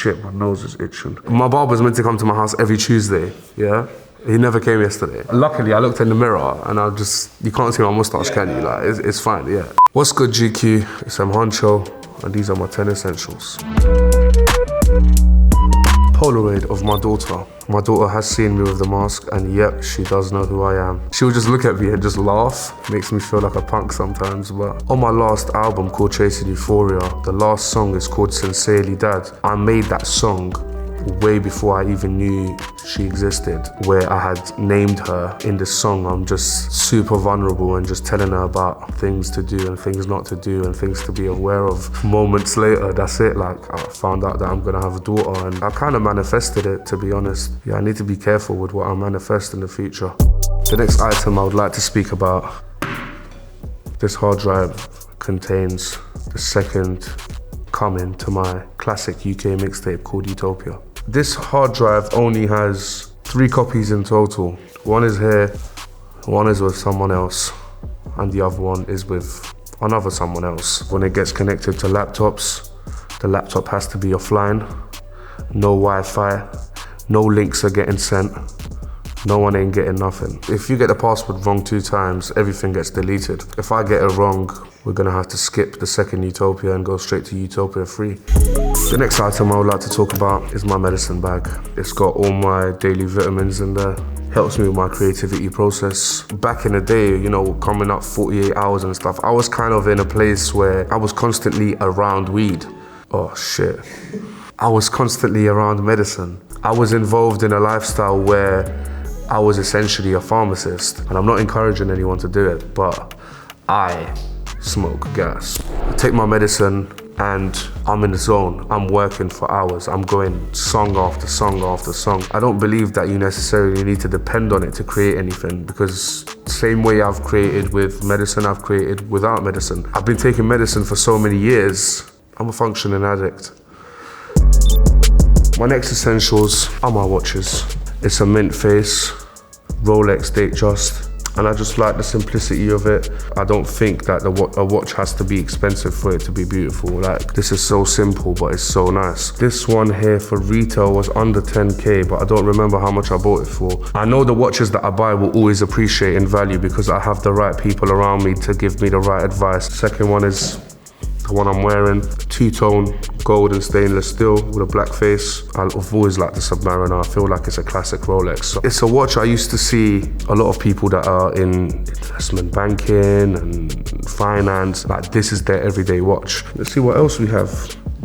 shit, my nose is itching. My barber's meant to come to my house every Tuesday, yeah? He never came yesterday. Luckily, I looked in the mirror and you can't see my mustache, can you? Like, it's fine, yeah. What's good, GQ? It's M Huncho, and these are my 10 essentials. Polaroid of my daughter. My daughter has seen me with the mask, and yep, she does know who I am. She'll just look at me and just laugh. Makes me feel like a punk sometimes, but on my last album called Chasing Euphoria, the last song is called Sincerely Dad. I made that song way before I even knew she existed, where I had named her in the song. I'm just super vulnerable and just telling her about things to do and things not to do and things to be aware of. Moments later, that's it, like I found out that I'm gonna have a daughter, and I kind of manifested it, to be honest. Yeah, I need to be careful with what I manifest in the future. The next item I would like to speak about, this hard drive contains the second coming to my classic UK mixtape called Utopia. This hard drive only has 3 copies in total. One is here, one is with someone else, and the other one is with another someone else. When it gets connected to laptops, the laptop has to be offline, no Wi-Fi, no links are getting sent, no one ain't getting nothing. If you get the password wrong 2 times, everything gets deleted. If I get it wrong, we're gonna have to skip the second Utopia and go straight to Utopia 3. The next item I would like to talk about is my medicine bag. It's got all my daily vitamins in there. Helps me with my creativity process. Back in the day, you know, coming up 48 hours and stuff, I was kind of in a place where I was constantly around weed. Oh shit. I was constantly around medicine. I was involved in a lifestyle where I was essentially a pharmacist, and I'm not encouraging anyone to do it, but I smoke gas. I take my medicine and I'm in the zone. I'm working for hours. I'm going song after song after song. I don't believe that you necessarily need to depend on it to create anything, because same way I've created with medicine, I've created without medicine. I've been taking medicine for so many years. I'm a functioning addict. My next essentials are my watches. It's a mint face, Rolex Datejust, and I just like the simplicity of it. I don't think that a watch has to be expensive for it to be beautiful. Like, this is so simple, but it's so nice. This one here for retail was under 10K, but I don't remember how much I bought it for. I know the watches that I buy will always appreciate in value because I have the right people around me to give me the right advice. Second one is the one I'm wearing, 2-tone gold and stainless steel with a black face. I've always liked the Submariner. I feel like it's a classic Rolex. So it's a watch I used to see a lot of people that are in investment banking and finance, like this is their everyday watch. Let's see what else we have.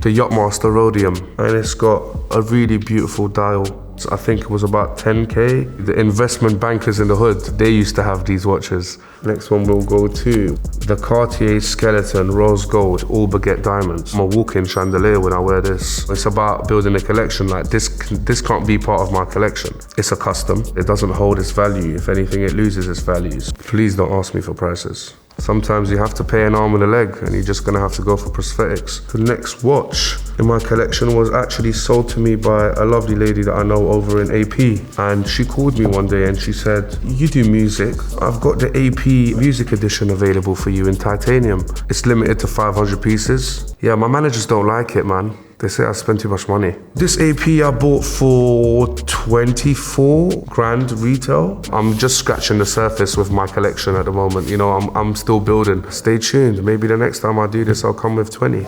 The Yachtmaster Rhodium, and it's got a really beautiful dial. I think it was about 10K. The investment bankers in the hood, they used to have these watches. Next one we'll go to the Cartier Skeleton Rose Gold All Baguette Diamonds. I'm a walk-in chandelier when I wear this. It's about building a collection. Like this can't be part of my collection. It's a custom. It doesn't hold its value. If anything, it loses its values. Please don't ask me for prices. Sometimes you have to pay an arm and a leg, and you're just gonna have to go for prosthetics. The next watch in my collection was actually sold to me by a lovely lady that I know over in AP. And she called me one day and she said, "You do music? I've got the AP Music Edition available for you in titanium. It's limited to 500 pieces. Yeah, my managers don't like it, man. They say I spend too much money. This AP I bought for 24 grand retail. I'm just scratching the surface with my collection at the moment. You know, I'm still building. Stay tuned. Maybe the next time I do this, I'll come with 20.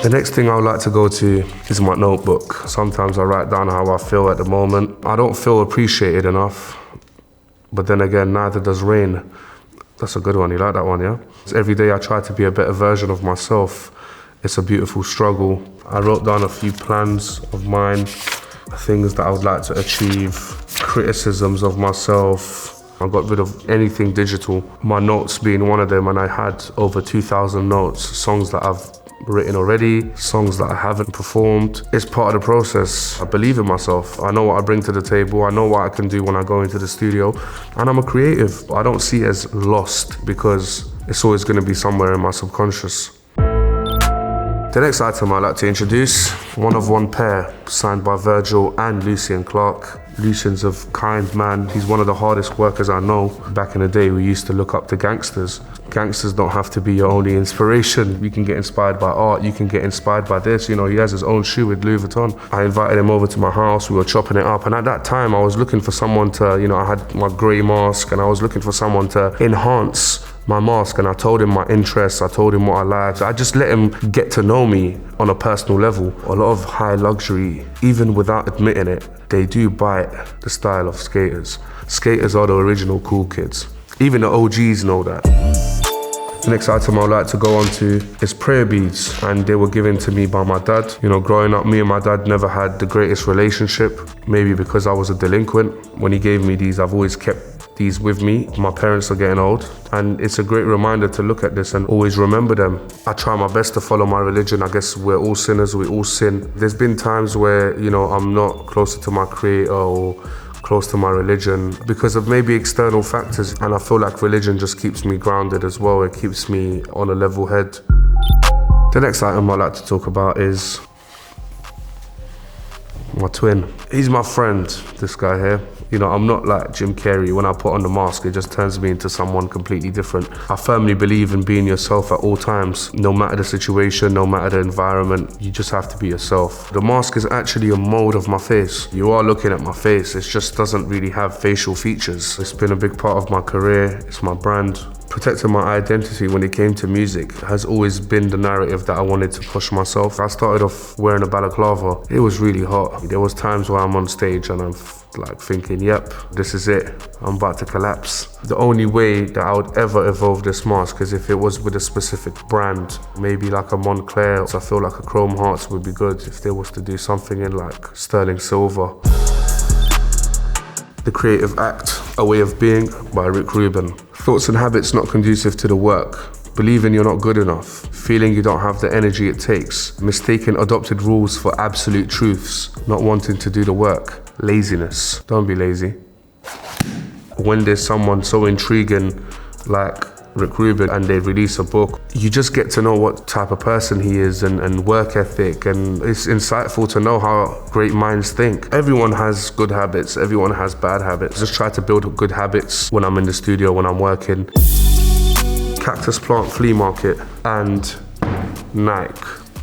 The next thing I would like to go to is my notebook. Sometimes I write down how I feel at the moment. I don't feel appreciated enough, but then again, neither does rain. That's a good one. You like that one, yeah? Every day I try to be a better version of myself. It's a beautiful struggle. I wrote down a few plans of mine, things that I would like to achieve, criticisms of myself. I got rid of anything digital, my notes being one of them, and I had over 2,000 notes, songs that I've written already, songs that I haven't performed. It's part of the process. I believe in myself. I know what I bring to the table. I know what I can do when I go into the studio, and I'm a creative. I don't see it as lost because it's always going to be somewhere in my subconscious. The next item I'd like to introduce, one of one pair, signed by Virgil and Lucien Clarke. Lucian's a kind man. He's one of the hardest workers I know. Back in the day, we used to look up to gangsters. Gangsters don't have to be your only inspiration. You can get inspired by art, you can get inspired by this. You know, he has his own shoe with Louis Vuitton. I invited him over to my house, we were chopping it up, and at that time I was looking for someone to, you know, I had my grey mask and I was looking for someone to enhance my mask, and I told him my interests, I told him what I liked. I just let him get to know me on a personal level. A lot of high luxury, even without admitting it, they do bite the style of skaters. Skaters are the original cool kids. Even the OGs know that. The next item I'd like to go on to is prayer beads, and they were given to me by my dad. You know, growing up, me and my dad never had the greatest relationship, maybe because I was a delinquent. When he gave me these, I've always kept these with me. My parents are getting old, and it's a great reminder to look at this and always remember them. I try my best to follow my religion. I guess we're all sinners, we all sin. There's been times where, you know, I'm not closer to my creator or close to my religion because of maybe external factors, and I feel like religion just keeps me grounded as well. It keeps me on a level head. The next item I'd like to talk about is my twin. He's my friend, this guy here. You know, I'm not like Jim Carrey. When I put on the mask, it just turns me into someone completely different. I firmly believe in being yourself at all times. No matter the situation, no matter the environment, you just have to be yourself. The mask is actually a mold of my face. You are looking at my face, it just doesn't really have facial features. It's been a big part of my career, it's my brand. Protecting my identity when it came to music has always been the narrative that I wanted to push myself. I started off wearing a balaclava. It was really hot. There was times where I'm on stage and I'm like thinking, yep, this is it. I'm about to collapse. The only way that I would ever evolve this mask is if it was with a specific brand, maybe like a Montclair. So I feel like a Chrome Hearts would be good if they was to do something in like sterling silver. The Creative Act, A Way of Being by Rick Rubin. Thoughts and habits not conducive to the work. Believing you're not good enough. Feeling you don't have the energy it takes. Mistaking adopted rules for absolute truths. Not wanting to do the work. Laziness. Don't be lazy. When there's someone so intriguing like Rick Rubin and they release a book, you just get to know what type of person he is and work ethic, and it's insightful to know how great minds think. Everyone has good habits, everyone has bad habits. Just try to build good habits when I'm in the studio, when I'm working. Cactus Plant Flea Market and Nike.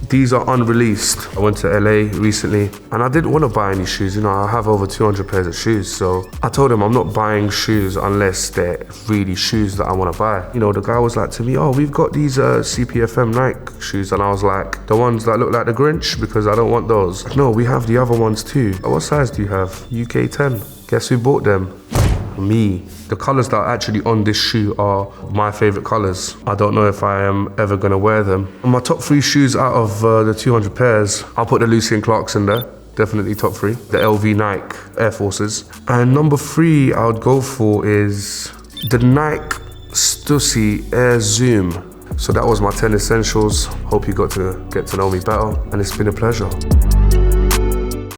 These are unreleased. I went to LA recently and I didn't want to buy any shoes. You know, I have over 200 pairs of shoes. So I told him I'm not buying shoes unless they're really shoes that I want to buy. You know, the guy was like to me, oh, we've got these CPFM Nike shoes. And I was like, the ones that look like the Grinch? Because I don't want those. No, we have the other ones too. What size do you have? UK 10. Guess who bought them? Me. The colors that are actually on this shoe are my favorite colors. I don't know if I am ever gonna wear them. My top 3 shoes out of the 200 pairs, I'll put the Lucien Clarkes in there. Definitely top 3. The LV Nike Air Forces. And number 3 I would go for is the Nike Stussy Air Zoom. So that was my 10 essentials. Hope you got to get to know me better, and it's been a pleasure.